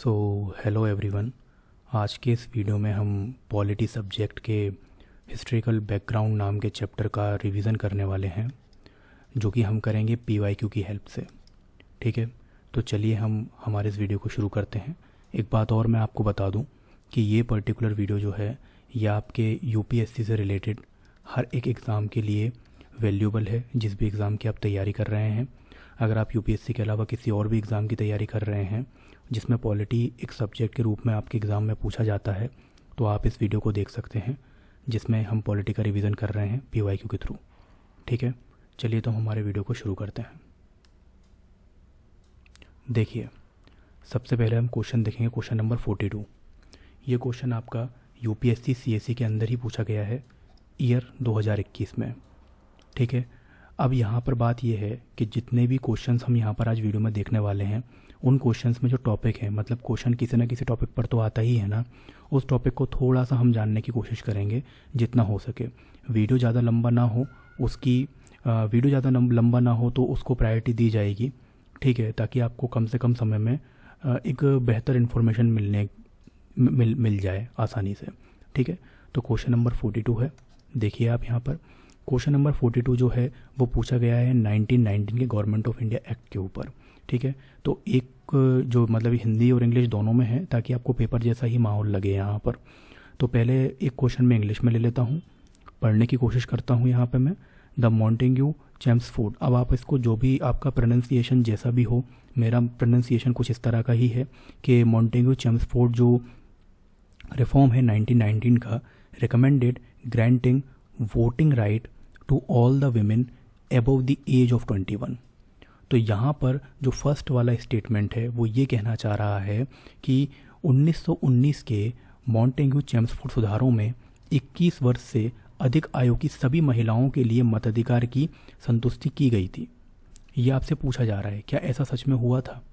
Hello everyone. आज के इस वीडियो में हम पॉलिटी सब्जेक्ट के हिस्ट्रिकल बैकग्राउंड नाम के चैप्टर का रिवीजन करने वाले हैं, जो कि हम करेंगे पीवाईक्यू की हेल्प से। ठीक है, तो चलिए हम हमारे इस वीडियो को शुरू करते हैं। एक बात और मैं आपको बता दूं कि ये पर्टिकुलर वीडियो जो है ये आपके यूपीएससी से रिलेटेड हर एक एग्ज़ाम के लिए वैल्यूबल है, जिस भी एग्ज़ाम की आप तैयारी कर रहे हैं। अगर आप यूपीएससी के अलावा किसी और भी एग्ज़ाम की तैयारी कर रहे हैं जिसमें पॉलिटी एक सब्जेक्ट के रूप में आपके एग्ज़ाम में पूछा जाता है, तो आप इस वीडियो को देख सकते हैं, जिसमें हम पॉलिटी का रिवीजन कर रहे हैं पीवाईक्यू के थ्रू। ठीक है, चलिए तो हम हमारे वीडियो को शुरू करते हैं। देखिए, सबसे पहले हम क्वेश्चन देखेंगे, क्वेश्चन नंबर 42। ये क्वेश्चन आपका यूपीएससी सीएसई के अंदर ही पूछा गया है ईयर 2021 में। ठीक है, अब यहाँ पर बात यह है कि जितने भी क्वेश्चंस हम यहाँ पर आज वीडियो में देखने वाले हैं, उन क्वेश्चंस में जो टॉपिक है, मतलब क्वेश्चन किसी न किसी टॉपिक पर तो आता ही है ना, उस टॉपिक को थोड़ा सा हम जानने की कोशिश करेंगे जितना हो सके। वीडियो ज़्यादा लंबा ना हो, लंबा ना हो तो उसको प्रायोरिटी दी जाएगी। ठीक है, ताकि आपको कम से कम समय में एक बेहतर इन्फॉर्मेशन मिल जाए आसानी से। ठीक है, तो क्वेश्चन नंबर 42 है। देखिए आप यहाँ पर क्वेश्चन नंबर 42 जो है वो पूछा गया है 1919 के गवर्नमेंट ऑफ इंडिया एक्ट के ऊपर। ठीक है, तो एक जो मतलब हिंदी और इंग्लिश दोनों में है, ताकि आपको पेपर जैसा ही माहौल लगे यहाँ पर। तो पहले एक क्वेश्चन मैं इंग्लिश में ले लेता हूँ, पढ़ने की कोशिश करता हूँ यहाँ पे मैं। द मॉन्टेग्यू चेम्सफोर्ड, अब आप इसको जो भी आपका प्रोनाउंसिएशन जैसा भी हो, मेरा प्रोनाउंसिएशन कुछ इस तरह का ही है कि मॉन्टेग्यू चेम्सफोर्ड जो रिफॉर्म है 1919 का, recommended granting voting right to all the women above the age of 21। तो यहाँ पर जो फर्स्ट वाला स्टेटमेंट है वो ये कहना चाह रहा है कि 1919 के मॉन्टेग्यू चेम्सफोर्ड सुधारों में 21 वर्ष से अधिक आयु की सभी महिलाओं के लिए मताधिकार की संतुष्टि की गई थी। ये आपसे पूछा जा रहा है, क्या ऐसा सच में हुआ था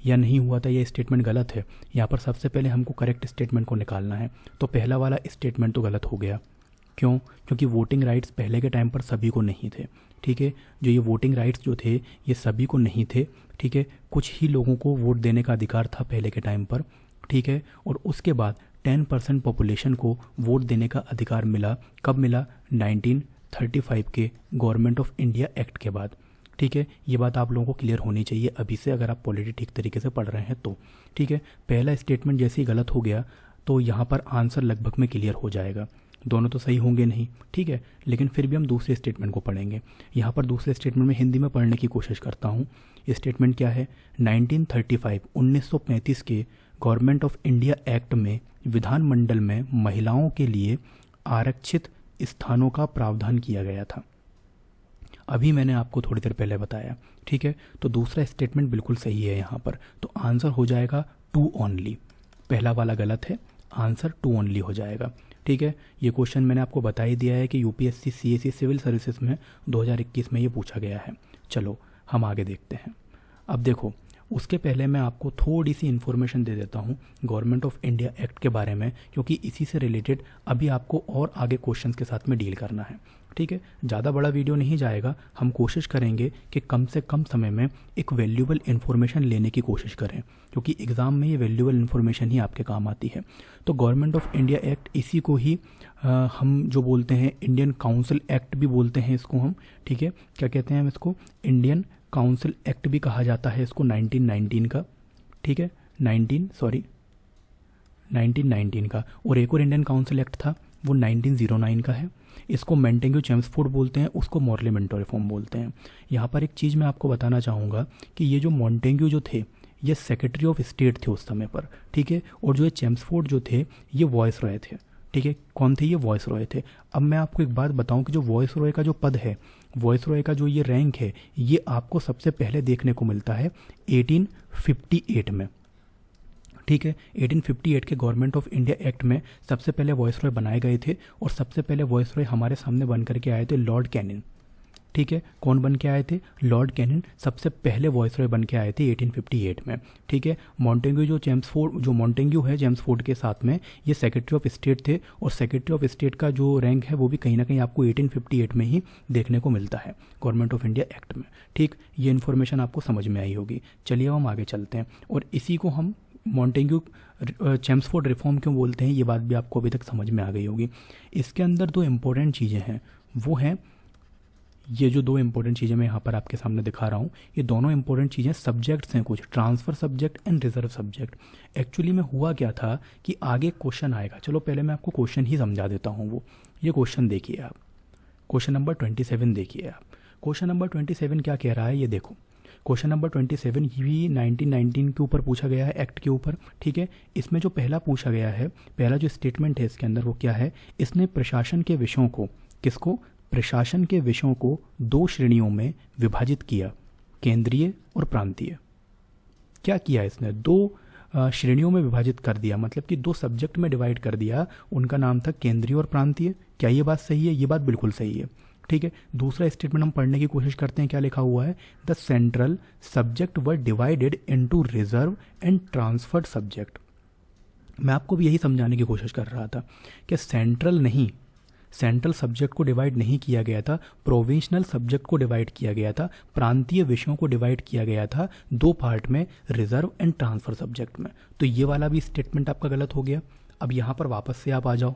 या नहीं हुआ था? यह स्टेटमेंट गलत है। यहाँ पर सबसे पहले हमको करेक्ट स्टेटमेंट को निकालना है। तो पहला वाला स्टेटमेंट तो गलत हो गया। क्यों? क्योंकि वोटिंग राइट्स पहले के टाइम पर सभी को नहीं थे। ठीक है, जो ये वोटिंग राइट्स जो थे ये सभी को नहीं थे। ठीक है, कुछ ही लोगों को वोट देने का अधिकार था पहले के टाइम पर। ठीक है, और उसके बाद 10% पॉपुलेशन को वोट देने का अधिकार मिला। कब मिला? 1935 के गवर्नमेंट ऑफ इंडिया एक्ट के बाद। ठीक है, ये बात आप लोगों को क्लियर होनी चाहिए अभी से, अगर आप पॉलिटी ठीक तरीके से पढ़ रहे हैं तो। ठीक है, पहला स्टेटमेंट जैसे ही गलत हो गया तो यहाँ पर आंसर लगभग में क्लियर हो जाएगा। दोनों तो सही होंगे नहीं, ठीक है, लेकिन फिर भी हम दूसरे स्टेटमेंट को पढ़ेंगे। यहाँ पर दूसरे स्टेटमेंट में हिंदी में पढ़ने की कोशिश करता हूँ। ये स्टेटमेंट क्या है? 1935 के गवर्नमेंट ऑफ इंडिया एक्ट में विधानमंडल में महिलाओं के लिए आरक्षित स्थानों का प्रावधान किया गया था। अभी मैंने आपको थोड़ी देर पहले बताया। ठीक है, तो दूसरा स्टेटमेंट बिल्कुल सही है यहाँ पर। तो आंसर हो जाएगा 2 ओनली। पहला वाला गलत है, आंसर 2 ओनली हो जाएगा। ठीक है, ये क्वेश्चन मैंने आपको बता ही दिया है कि यूपीएससी सीएसई सिविल सर्विसेज में 2021 में ये पूछा गया है। चलो हम आगे देखते हैं। अब देखो, उसके पहले मैं आपको थोड़ी सी इन्फॉर्मेशन दे देता हूँ गवर्नमेंट ऑफ इंडिया एक्ट के बारे में, क्योंकि इसी से रिलेटेड अभी आपको और आगे क्वेश्चंस के साथ में डील करना है। ठीक है, ज़्यादा बड़ा वीडियो नहीं जाएगा। हम कोशिश करेंगे कि कम से कम समय में एक वैल्यूबल इन्फॉर्मेशन लेने की कोशिश करें, क्योंकि एग्ज़ाम में ये वैल्यूबल इन्फॉर्मेशन ही आपके काम आती है। तो गवर्नमेंट ऑफ इंडिया एक्ट, इसी को ही हम जो बोलते हैं इंडियन काउंसिल एक्ट भी बोलते हैं इसको हम। ठीक है, क्या कहते हैं हम इसको? इंडियन काउंसिल एक्ट भी कहा जाता है इसको, 1919 का। ठीक है, 1919 का। और एक और इंडियन काउंसिल एक्ट था, वो 1909 का है। इसको मॉन्टेग्यू चेम्सफोर्ड बोलते हैं, उसको मॉर्ले मिंटो रिफॉर्म बोलते हैं। यहाँ पर एक चीज़ मैं आपको बताना चाहूँगा कि ये जो मॉन्टेग्यू जो थे ये सेक्रेटरी ऑफ स्टेट थे उस समय पर। ठीक है, और जो ये चेम्सफोर्ड जो थे ये वॉइस रॉय थे। ठीक है, कौन थे? ये वॉइस रॉय थे। अब मैं आपको एक बात बताऊं कि जो वॉइस रॉय का जो पद है, वॉइस रॉय का जो ये रैंक है, ये आपको सबसे पहले देखने को मिलता है 1858 में। ठीक है, 1858 के गवर्नमेंट ऑफ इंडिया एक्ट में सबसे पहले वॉइस रॉय बनाए गए थे, और सबसे पहले वॉइस रॉय हमारे सामने बन करके आए थे लॉर्ड कैनिंग। ठीक है, कौन बन के आए थे? लॉर्ड कैनिंग सबसे पहले वॉइस रॉय बन के आए थे 1858 में। ठीक है, मॉन्टेग्यू जो मॉन्टेग्यू है चेम्सफोर्ड के साथ में, ये सेक्रेटरी ऑफ स्टेट थे, और सेक्रेटरी ऑफ स्टेट का जो रैंक है वो भी कहीं ना कहीं आपको 1858 में ही देखने को मिलता है गवर्नमेंट ऑफ इंडिया एक्ट में। ठीक, ये इन्फॉर्मेशन आपको समझ में आई होगी। चलिए हम आगे चलते हैं और इसी को हम मॉन्टेग्यू चेम्सफोर्ड रिफॉर्म क्यों बोलते हैं, ये बात भी आपको अभी तक समझ में आ गई होगी। इसके अंदर दो इम्पोर्टेंट चीज़ें हैं, वो हैं ये जो दो इंपॉर्टेंट चीज़ें मैं यहाँ पर आपके सामने दिखा रहा हूँ, ये दोनों इंपॉर्टेंट चीज़ें सब्जेक्ट्स हैं कुछ, transfer subject and reserve subject. Actually में हुआ क्या था कि आगे क्वेश्चन आएगा, चलो पहले मैं आपको क्वेश्चन ही समझा देता हूँ। वो ये क्वेश्चन देखिए आप, क्वेश्चन नंबर 27 देखिए आप। क्वेश्चन नंबर 27 क्या कह रहा है, ये देखो। क्वेश्चन नंबर 27 भी 1919 के ऊपर पूछा गया है, एक्ट के ऊपर, ठीक है। इसमें जो पहला पूछा गया है, पहला जो स्टेटमेंट है इसके अंदर वो क्या है, इसने प्रशासन के विषयों को, किसको, प्रशासन के विषयों को दो श्रेणियों में विभाजित किया, केंद्रीय और प्रांतीय। क्या किया इसने, दो श्रेणियों में विभाजित कर दिया, मतलब कि दो सब्जेक्ट में डिवाइड कर दिया, उनका नाम था केंद्रीय और प्रांतीय। क्या ये बात सही है, ये बात बिल्कुल सही है, ठीक है। दूसरा स्टेटमेंट हम पढ़ने की कोशिश करते हैं, क्या लिखा हुआ है, the central subject were divided into reserve and transferred subject. मैं आपको भी यही समझाने की कोशिश कर रहा था कि सेंट्रल नहीं, सेंट्रल सब्जेक्ट को डिवाइड नहीं किया गया था, प्रोविंशनल सब्जेक्ट को डिवाइड किया गया था, प्रांतीय विषयों को डिवाइड किया गया था दो पार्ट में, रिजर्व एंड ट्रांसफर सब्जेक्ट में। तो ये वाला भी स्टेटमेंट आपका गलत हो गया। अब यहाँ पर वापस से आप आ जाओ,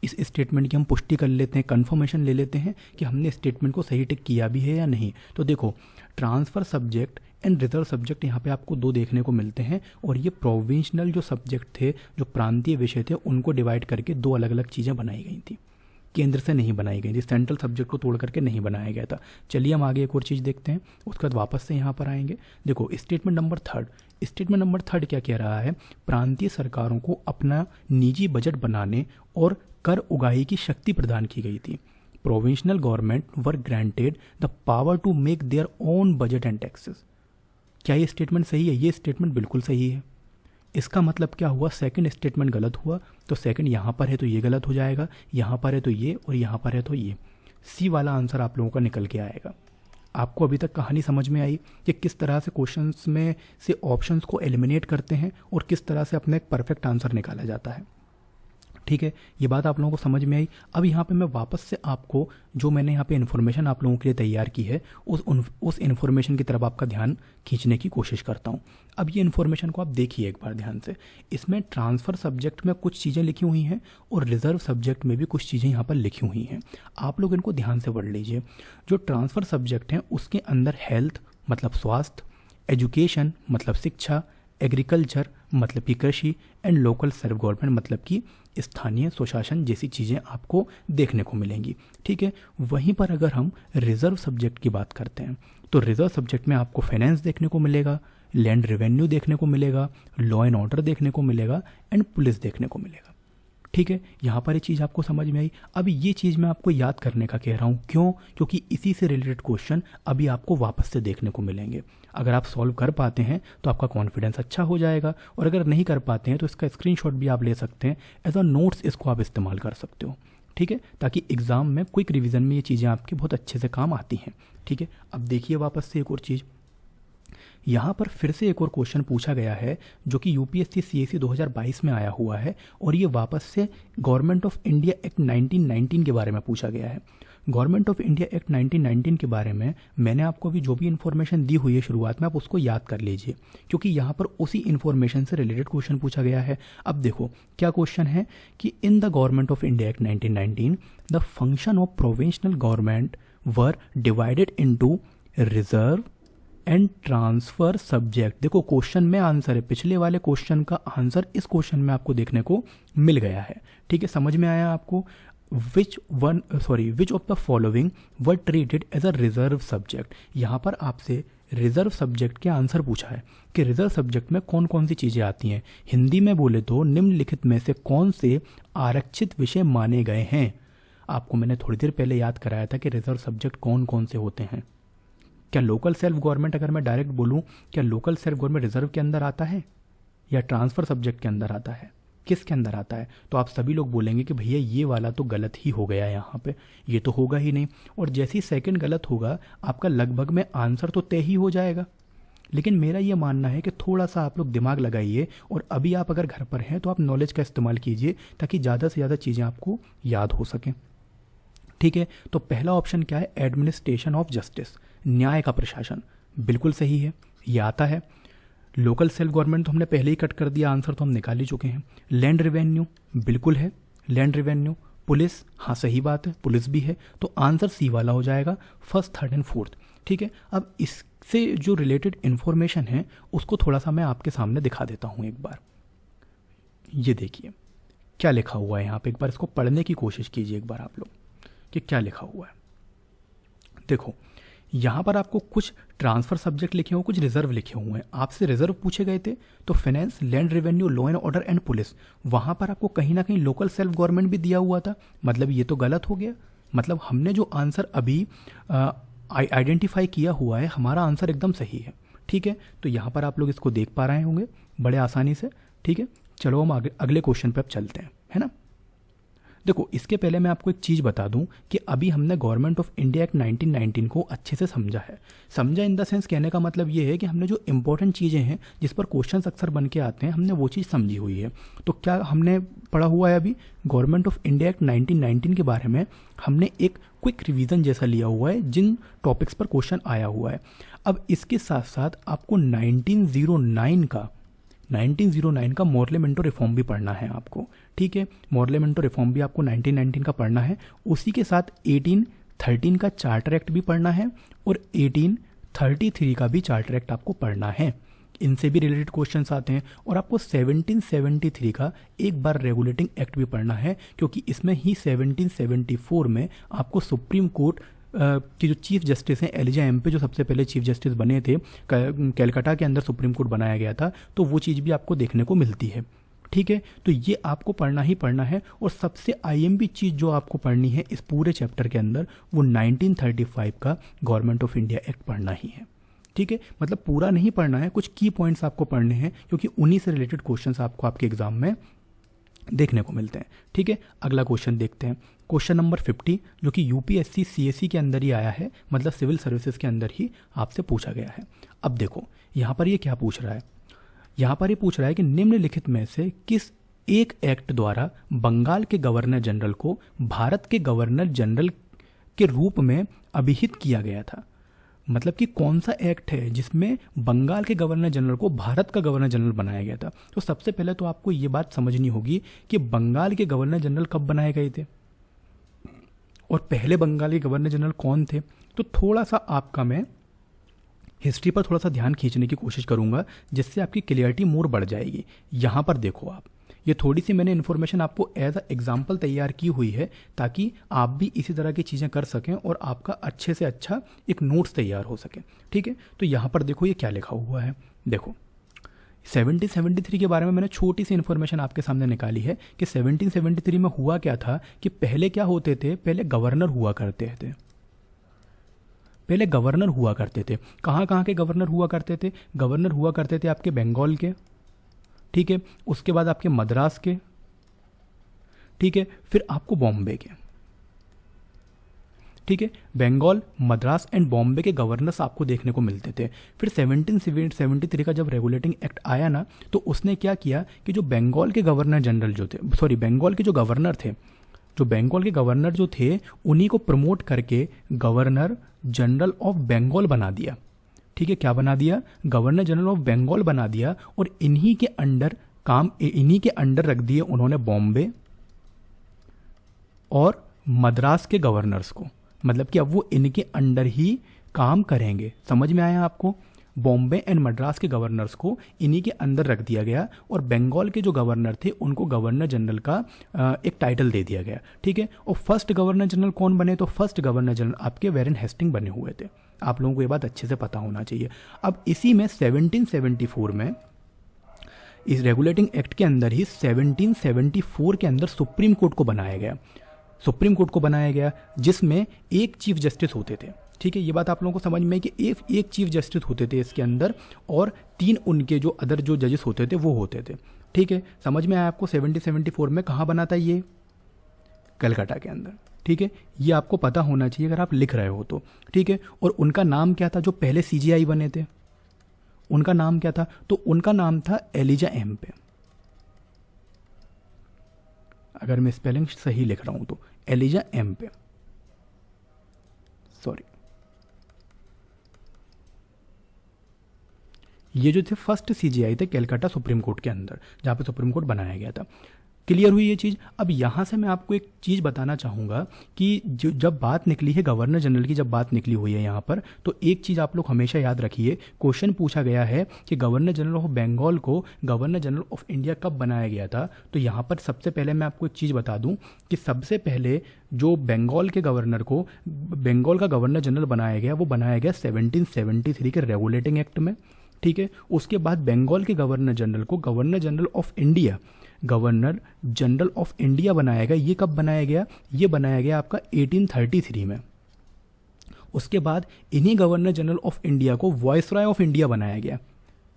इस स्टेटमेंट की हम पुष्टि कर लेते हैं, कंफर्मेशन ले लेते हैं कि हमने स्टेटमेंट को सही टिक किया भी है या नहीं। तो देखो, transfer subject and reserve subject यहाँ पे आपको दो देखने को मिलते हैं, और ये प्रोविंशनल जो सब्जेक्ट थे, जो प्रांतीय विषय थे, उनको डिवाइड करके दो अलग अलग चीज़ें बनाई गई थी, केंद्र से नहीं बनाई गई थी, सेंट्रल सब्जेक्ट को तोड़ करके नहीं बनाया गया था। चलिए हम आगे एक और चीज़ देखते हैं, उसके बाद वापस से यहाँ पर आएंगे। देखो statement number third, statement number third क्या कह रहा है, प्रांतीय सरकारों को अपना निजी बजट बनाने और कर उगाही की शक्ति प्रदान की गई थी। Provincial government were granted the power to make their own budget and taxes. क्या ये स्टेटमेंट सही है, ये स्टेटमेंट बिल्कुल सही है। इसका मतलब क्या हुआ, सेकंड स्टेटमेंट गलत हुआ, तो सेकंड यहाँ पर है तो ये गलत हो जाएगा, यहाँ पर है तो ये, और यहाँ पर है तो ये। सी वाला आंसर आप लोगों का निकल के आएगा। आपको अभी तक कहानी समझ में आई कि किस तरह से क्वेश्चंस में से ऑप्शंस को एलिमिनेट करते हैं और किस तरह से अपना एक परफेक्ट आंसर निकाला जाता है, ठीक है। ये बात आप लोगों को समझ में आई। अब यहाँ पे मैं वापस से आपको जो मैंने यहाँ पे इन्फॉर्मेशन आप लोगों के लिए तैयार की है, उस इन्फॉर्मेशन की तरफ आपका ध्यान खींचने की कोशिश करता हूँ। अब ये इन्फॉर्मेशन को आप देखिए एक बार ध्यान से। इसमें ट्रांसफ़र सब्जेक्ट में कुछ चीज़ें लिखी हुई हैं और रिजर्व सब्जेक्ट में भी कुछ चीज़ें यहाँ पर लिखी हुई हैं। आप लोग इनको ध्यान से पढ़ लीजिए। जो ट्रांसफ़र सब्जेक्ट हैं उसके अंदर हेल्थ मतलब स्वास्थ्य, एजुकेशन मतलब शिक्षा, एग्रीकल्चर मतलब कि कृषि, एंड लोकल सेल्फ गवर्नमेंट मतलब कि स्थानीय स्वशासन जैसी चीज़ें आपको देखने को मिलेंगी, ठीक है। वहीं पर अगर हम रिजर्व सब्जेक्ट की बात करते हैं तो रिजर्व सब्जेक्ट में आपको फाइनेंस देखने को मिलेगा, लैंड रेवेन्यू देखने को मिलेगा, लॉ एंड ऑर्डर देखने को मिलेगा, एंड पुलिस देखने को मिलेगा, ठीक है। यहाँ पर ये चीज़ आपको समझ में आई। अब ये चीज़ मैं आपको याद करने का कह रहा हूँ, क्यों, क्योंकि इसी से रिलेटेड क्वेश्चन अभी आपको वापस से देखने को मिलेंगे। अगर आप सॉल्व कर पाते हैं तो आपका कॉन्फिडेंस अच्छा हो जाएगा, और अगर नहीं कर पाते हैं तो इसका स्क्रीनशॉट भी आप ले सकते हैं, एज अ नोट्स इसको आप इस्तेमाल कर सकते हो, ठीक है, ताकि एग्जाम में क्विक रिवीजन में ये चीज़ें आपके बहुत अच्छे से काम आती हैं, ठीक है। अब देखिए वापस से एक और चीज़, यहाँ पर फिर से एक और क्वेश्चन पूछा गया है जो कि यूपीएससी सीएसी 2022 में आया हुआ है, और ये वापस से गवर्नमेंट ऑफ इंडिया एक्ट 1919 के बारे में पूछा गया है। गवर्नमेंट ऑफ इंडिया एक्ट 1919 के बारे में मैंने आपको अभी जो भी इन्फॉर्मेशन दी हुई है शुरुआत में, आप उसको याद कर लीजिए, क्योंकि यहाँ पर उसी इन्फॉर्मेशन से रिलेटेड क्वेश्चन पूछा गया है। अब देखो क्या क्वेश्चन है कि in the government of India act 1919 the function of provincial government were divided into reserve and transfer subject. देखो क्वेश्चन में आंसर है, पिछले वाले क्वेश्चन का आंसर इस क्वेश्चन में आपको देखने को मिल गया है, ठीक है। समझ में आया आपको। Which of the following were treated as a reserve subject. यहाँ पर आपसे रिजर्व सब्जेक्ट के आंसर पूछा है कि रिजर्व सब्जेक्ट में कौन कौन सी चीज़ें आती हैं। हिंदी में बोले तो निम्नलिखित में से कौन से आरक्षित विषय माने गए हैं। आपको मैंने थोड़ी देर पहले याद कराया था कि रिजर्व सब्जेक्ट कौन कौन से होते हैं। क्या लोकल सेल्फ गवर्नमेंट, अगर मैं डायरेक्ट बोलूं, क्या लोकल सेल्फ गवर्नमेंट रिजर्व के अंदर आता है या ट्रांसफर सब्जेक्ट के अंदर आता है, किसके अंदर आता है? तो आप सभी लोग बोलेंगे कि भैया ये वाला तो गलत ही हो गया यहाँ पे, ये तो होगा ही नहीं। और जैसे ही सेकंड गलत होगा आपका लगभग में आंसर तो तय ही हो जाएगा। लेकिन मेरा ये मानना है कि थोड़ा सा आप लोग दिमाग लगाइए, और अभी आप अगर घर पर हैं तो आप नॉलेज का इस्तेमाल कीजिए ताकि ज़्यादा से ज़्यादा चीज़ें आपको याद हो सकें, ठीक है। तो पहला ऑप्शन क्या है, एडमिनिस्ट्रेशन ऑफ जस्टिस, न्याय का प्रशासन, बिल्कुल सही है, ये आता है। लोकल सेल्फ गवर्नमेंट तो हमने पहले ही कट कर दिया, आंसर तो हम निकाल ही चुके हैं। लैंड रेवेन्यू बिल्कुल है, लैंड रेवेन्यू। पुलिस, हाँ सही बात है, पुलिस भी है, तो आंसर सी वाला हो जाएगा, फर्स्ट, थर्ड एंड फोर्थ। ठीक है, अब इससे जो रिलेटेड इन्फॉर्मेशन है उसको थोड़ा सा मैं आपके सामने दिखा देता हूँ एक बार। ये देखिए क्या लिखा हुआ है यहाँ पे, एक बार इसको पढ़ने की कोशिश कीजिए एक बार आप लोग कि क्या लिखा हुआ है। देखो यहाँ पर आपको कुछ ट्रांसफर सब्जेक्ट लिखे हुए, कुछ रिजर्व लिखे हुए हैं। आपसे रिजर्व पूछे गए थे तो finance, land revenue, law and order and police. वहाँ पर आपको कहीं ना कहीं लोकल सेल्फ गवर्नमेंट भी दिया हुआ था, मतलब ये तो गलत हो गया। मतलब हमने जो आंसर अभी आइडेंटिफाई किया हुआ है, हमारा आंसर एकदम सही है। ठीक है, तो यहाँ पर आप लोग इसको देख पा रहे होंगे बड़े आसानी से। ठीक है, चलो हम अगले क्वेश्चन पे अब चलते हैं, है ना। देखो इसके पहले मैं आपको एक चीज़ बता दूं कि अभी हमने गवर्नमेंट ऑफ इंडिया एक्ट 1919 को अच्छे से समझा है। समझा इन द सेंस कहने का मतलब ये है कि हमने जो इंपॉर्टेंट चीज़ें हैं जिस पर क्वेश्चंस अक्सर बन के आते हैं, हमने वो चीज़ समझी हुई है। तो क्या हमने पढ़ा हुआ है अभी गवर्नमेंट ऑफ इंडिया एक्ट 1919 के बारे में, हमने एक क्विक रिवीजन जैसा लिया हुआ है जिन टॉपिक्स पर क्वेश्चन आया हुआ है। अब इसके साथ साथ आपको 1909 का मॉर्लेमेंटो रिफॉर्म भी पढ़ना है आपको। ठीक है, मॉर्लेमेंटो रिफॉर्म भी आपको 1919 का पढ़ना है। उसी के साथ 1813 का चार्टर एक्ट भी पढ़ना है और 1833 का भी चार्टर एक्ट आपको पढ़ना है। इनसे भी रिलेटेड क्वेश्चंस आते हैं। और आपको 1773 का एक बार रेगुलेटिंग एक्ट भी पढ़ना है, क्योंकि इसमें ही 1774 में आपको सुप्रीम कोर्ट कि जो चीफ जस्टिस हैं एलिजा एम्पे, जो सबसे पहले चीफ जस्टिस बने थे, कलकत्ता के अंदर सुप्रीम कोर्ट बनाया गया था, तो वो चीज़ भी आपको देखने को मिलती है। ठीक है, तो ये आपको पढ़ना ही पढ़ना है। और सबसे आईएमपी चीज़ जो आपको पढ़नी है इस पूरे चैप्टर के अंदर, वो 1935 का गवर्नमेंट ऑफ इंडिया एक्ट पढ़ना ही है। ठीक है, मतलब पूरा नहीं पढ़ना है, कुछ की पॉइंट्स आपको पढ़ने हैं, क्योंकि उन्हीं से रिलेटेड क्वेश्चंस आपको आपके एग्जाम में देखने को मिलते हैं। ठीक है, अगला क्वेश्चन देखते हैं, क्वेश्चन नंबर 50, जो कि यूपीएससी सीएससी के अंदर ही आया है, मतलब सिविल सर्विसेज के अंदर ही आपसे पूछा गया है। अब देखो यहाँ पर ये क्या पूछ रहा है, यहाँ पर ये पूछ रहा है कि निम्नलिखित में से किस एक एक्ट द्वारा बंगाल के गवर्नर जनरल को भारत के गवर्नर जनरल के रूप में अभिहित किया गया था। मतलब कि कौन सा एक्ट है जिसमें बंगाल के गवर्नर जनरल को भारत का गवर्नर जनरल बनाया गया था। तो सबसे पहले तो आपको ये बात समझनी होगी कि बंगाल के गवर्नर जनरल कब बनाए गए थे और पहले बंगाली गवर्नर जनरल कौन थे। तो थोड़ा सा आपका मैं हिस्ट्री पर थोड़ा सा ध्यान खींचने की कोशिश करूंगा, जिससे आपकी क्लियरिटी मोर बढ़ जाएगी। यहाँ पर देखो आप, ये थोड़ी सी मैंने इन्फॉर्मेशन आपको एज अ एग्जाम्पल तैयार की हुई है, ताकि आप भी इसी तरह की चीज़ें कर सकें और आपका अच्छे से अच्छा एक नोट्स तैयार हो सके। ठीक है, तो यहाँ पर देखो ये क्या लिखा हुआ है। देखो 1773 के बारे में मैंने छोटी सी इन्फॉर्मेशन आपके सामने निकाली है कि 1773 में हुआ क्या था कि पहले क्या होते थे, पहले गवर्नर हुआ करते थे। पहले गवर्नर हुआ करते थे, कहाँ कहाँ के गवर्नर हुआ करते थे, गवर्नर हुआ करते थे आपके बंगाल के, ठीक है, उसके बाद आपके मद्रास के, ठीक है, फिर आपको बॉम्बे के। ठीक है, बंगाल, मद्रास एंड बॉम्बे के गवर्नर्स आपको देखने को मिलते थे। फिर 1773 का जब रेगुलेटिंग एक्ट आया ना, तो उसने क्या किया कि जो बंगाल के गवर्नर जनरल जो थे, सॉरी बंगाल के जो गवर्नर थे, जो बंगाल के गवर्नर जो थे, उन्हीं को प्रमोट करके गवर्नर जनरल ऑफ बंगाल बना दिया। ठीक है, क्या बना दिया, गवर्नर जनरल ऑफ बंगाल बना दिया। और इन्हीं के अंडर रख दिए उन्होंने बॉम्बे और मद्रास के गवर्नर्स को। मतलब कि अब वो इनके अंडर ही काम करेंगे। समझ में आया आपको, बॉम्बे एंड मद्रास के गवर्नर्स को इन्हीं के अंदर रख दिया गया और बंगाल के जो गवर्नर थे उनको गवर्नर जनरल का एक टाइटल दे दिया गया। ठीक है, और फर्स्ट गवर्नर जनरल कौन बने, तो फर्स्ट गवर्नर जनरल आपके वैरेन हेस्टिंग बने हुए थे। आप लोगों को ये बात अच्छे से पता होना चाहिए। अब इसी में 1774 में इस रेगुलेटिंग एक्ट के अंदर ही 1774 के अंदर सुप्रीम कोर्ट को बनाया गया। सुप्रीम कोर्ट को बनाया गया जिसमें एक चीफ जस्टिस होते थे। ठीक है, ये बात आप लोगों को समझ में है कि एक चीफ जस्टिस होते थे इसके अंदर और 3 उनके जो अदर जो जजेस होते थे वो होते थे। ठीक है, समझ में आया आपको। 1774 में कहाँ बना था ये, कलकत्ता के अंदर। ठीक है, ये आपको पता होना चाहिए अगर आप लिख रहे हो तो। ठीक है, और उनका नाम क्या था, जो पहले सीजीआई बने थे उनका नाम क्या था, तो उनका नाम था एलिजा एम्पे। अगर मैं स्पेलिंग सही लिख रहा हूं तो एलिजा एम्पे, सॉरी। ये जो थे फर्स्ट सीजीआई थे कलकत्ता सुप्रीम कोर्ट के अंदर, जहाँ पे सुप्रीम कोर्ट बनाया गया था। क्लियर हुई ये चीज़। अब यहाँ से मैं आपको एक चीज़ बताना चाहूँगा कि जो जब बात निकली है गवर्नर जनरल की, जब बात निकली हुई है यहाँ पर, तो एक चीज़ आप लोग हमेशा याद रखिए, क्वेश्चन पूछा गया है कि गवर्नर जनरल ऑफ बंगाल को गवर्नर जनरल ऑफ इंडिया कब बनाया गया था। तो यहाँ पर सबसे पहले मैं आपको एक चीज़ बता दूँ कि सबसे पहले जो बंगाल के गवर्नर को बंगाल का गवर्नर जनरल बनाया गया, वो बनाया गया 1773 के रेगुलेटिंग एक्ट में। ठीक है, उसके बाद बंगाल के गवर्नर जनरल को गवर्नर जनरल ऑफ इंडिया बनाया गया। ये कब बनाया गया? ये बनाया गया आपका 1833 में। उसके बाद इन्हीं गवर्नर जनरल ऑफ इंडिया को वॉइसरॉय ऑफ इंडिया बनाया गया।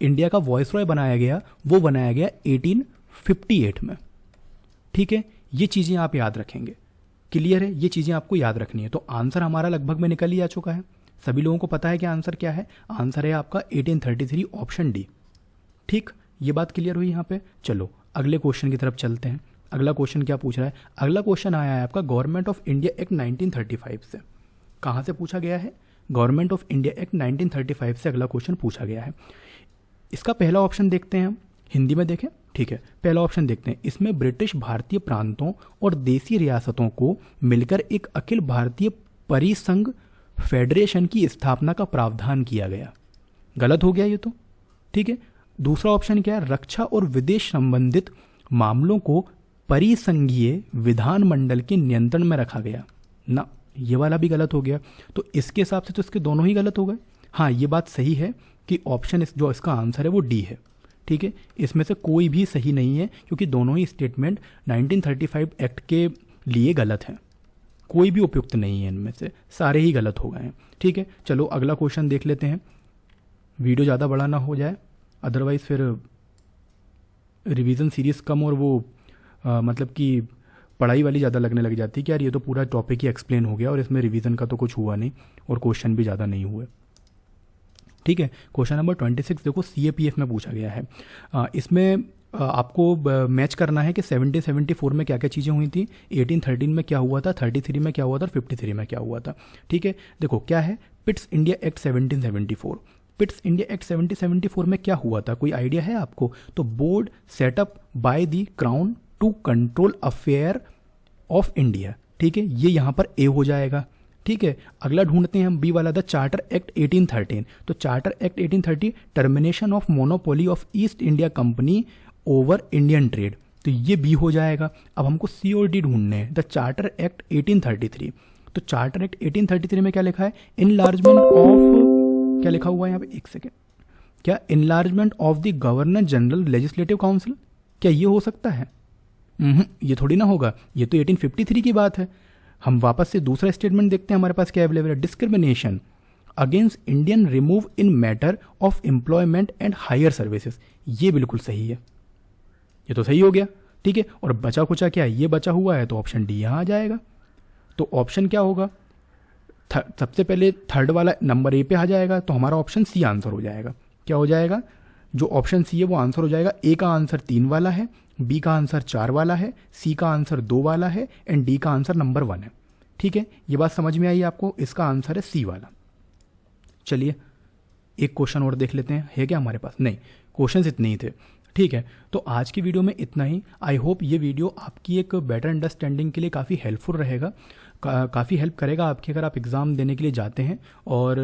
इंडिया का वॉइसरॉय बनाया गया, वो बनाया गया 1858 में। ठीक है, ये चीज़ें आप याद रखेंगे। क्लियर है, ये चीज़ें आपको याद रखनी है। तो आंसर हमारा लगभग में निकल ही आ चुका है। सभी लोगों को पता है कि आंसर क्या है? आंसर है आपका 1833 ऑप्शन डी। ठीक, ये बात क्लियर हुई यहाँ पे। चलो अगले क्वेश्चन की तरफ चलते हैं। अगला क्वेश्चन क्या पूछ रहा है? अगला क्वेश्चन आया है आपका गवर्नमेंट ऑफ इंडिया एक्ट 1935 से। कहाँ से पूछा गया है? गवर्नमेंट ऑफ इंडिया एक्ट 1935 से अगला क्वेश्चन पूछा गया है। इसका पहला ऑप्शन देखते हैं हम, हिंदी में देखें। ठीक है, पहला ऑप्शन देखते हैं। इसमें ब्रिटिश भारतीय प्रांतों और देसी रियासतों को मिलकर एक अखिल भारतीय परिसंघ फेडरेशन की स्थापना का प्रावधान किया गया। गलत हो गया ये तो। ठीक है, दूसरा ऑप्शन क्या है? रक्षा और विदेश संबंधित मामलों को परिसंघीय विधानमंडल के नियंत्रण में रखा गया ना, ये वाला भी गलत हो गया। तो इसके हिसाब से तो इसके दोनों ही गलत हो गए। हाँ, ये बात सही है कि ऑप्शन जो इसका आंसर है वो डी है। ठीक है, इसमें से कोई भी सही नहीं है क्योंकि दोनों ही स्टेटमेंट 1935 एक्ट के लिए गलत हैं। कोई भी उपयुक्त नहीं है इनमें से, सारे ही गलत हो गए हैं। ठीक है, चलो अगला क्वेश्चन देख लेते हैं। वीडियो ज़्यादा बड़ा ना हो जाए, अदरवाइज़ फिर रिवीजन सीरीज़ कम और वो मतलब कि पढ़ाई वाली ज़्यादा लगने लग जाती है कि यार ये तो पूरा टॉपिक ही एक्सप्लेन हो गया और इसमें रिवीजन का तो कुछ हुआ नहीं और क्वेश्चन भी ज़्यादा नहीं हुए। ठीक है, क्वेश्चन नंबर 26 देखो CAPF में पूछा गया है। इसमें आपको मैच करना है कि 1774 में क्या क्या चीज़ें हुई थी, 1813 में क्या हुआ था, 33 में क्या हुआ था और 53 में क्या हुआ था। ठीक है, देखो क्या है Pitt's India act 1774। Pitt's India act 1774 में क्या हुआ था, कोई आइडिया है आपको? तो board setup by the crown to control affair of India. ठीक है, ये यहाँ पर ए हो जाएगा। ठीक है, अगला ढूंढते हैं हम बी वाला, द चार्टर एक्ट 1813। तो charter act 1830 termination of monopoly of east India company over Indian trade, तो ये बी हो जाएगा। अब हमको सी और डी ढूंढने हैं, द चार्टर एक्ट 1833। तो चार्टर एक्ट 1833 में क्या लिखा है? इनलार्जमेंट ऑफ, क्या लिखा हुआ है यहाँ पे, एक सेकेंड, क्या enlargement of the governor general legislative council, क्या ये हो सकता है? ये थोड़ी ना होगा, ये तो 1853 की बात है। हम वापस से दूसरा स्टेटमेंट देखते हैं, हमारे पास क्या अवेलेबल है? Discrimination against Indian remove in matter of employment and higher services, ये बिल्कुल सही है, ये तो सही हो गया। ठीक है, और बचा कुचा क्या है? ये बचा हुआ है, तो ऑप्शन डी यहाँ आ जाएगा। तो ऑप्शन क्या होगा? सबसे पहले थर्ड वाला नंबर ए पे आ जाएगा, तो हमारा ऑप्शन सी आंसर हो जाएगा। क्या हो जाएगा? जो ऑप्शन सी है वो आंसर हो जाएगा। ए का आंसर 3 वाला है, बी का आंसर 4 वाला है, सी का आंसर 2 वाला है एंड डी का आंसर नंबर 1 है। ठीक है, ये बात समझ में आई आपको? इसका आंसर है सी वाला। चलिए एक क्वेश्चन और देख लेते हैं, है क्या हमारे पास? नहीं, क्वेश्चंस इतने ही थे। ठीक है, तो आज की वीडियो में इतना ही। आई होप ये वीडियो आपकी एक बेटर अंडरस्टैंडिंग के लिए काफ़ी हेल्पफुल रहेगा, काफ़ी हेल्प करेगा आपकी अगर आप एग्ज़ाम देने के लिए जाते हैं। और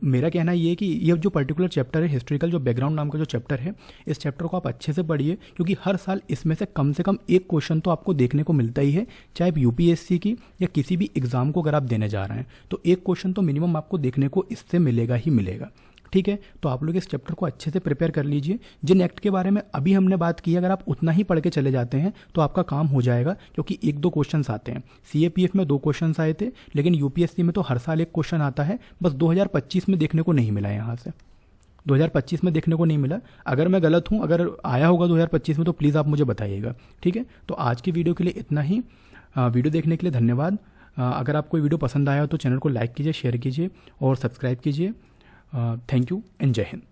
मेरा कहना ये है कि ये जो पर्टिकुलर चैप्टर है, हिस्ट्रिकल जो बैकग्राउंड नाम का जो चैप्टर है, इस चैप्टर को आप अच्छे से पढ़िए क्योंकि हर साल इसमें से कम एक क्वेश्चन तो आपको देखने को मिलता ही है, चाहे आप UPSC की या किसी भी एग्ज़ाम को अगर आप देने जा रहे हैं तो एक क्वेश्चन तो मिनिमम आपको देखने को इससे मिलेगा ही मिलेगा। ठीक है, तो आप लोग इस चैप्टर को अच्छे से प्रिपेयर कर लीजिए। जिन एक्ट के बारे में अभी हमने बात की, अगर आप उतना ही पढ़ के चले जाते हैं तो आपका काम हो जाएगा, क्योंकि 1-2 क्वेश्चंस आते हैं। CAPF में 2 क्वेश्चंस आए थे, लेकिन UPSC में तो हर साल 1 क्वेश्चन आता है, बस 2025 में देखने को नहीं मिला। यहाँ से 2025 में देखने को नहीं मिला। अगर मैं गलत हूँ, अगर आया होगा 2025 में तो प्लीज़ आप मुझे बताइएगा। ठीक है, तो आज की वीडियो के लिए इतना ही। वीडियो देखने के लिए धन्यवाद। अगर आपको वीडियो पसंद आया हो तो चैनल को लाइक कीजिए, शेयर कीजिए और सब्सक्राइब कीजिए। थैंक यू एंड जय हिंद।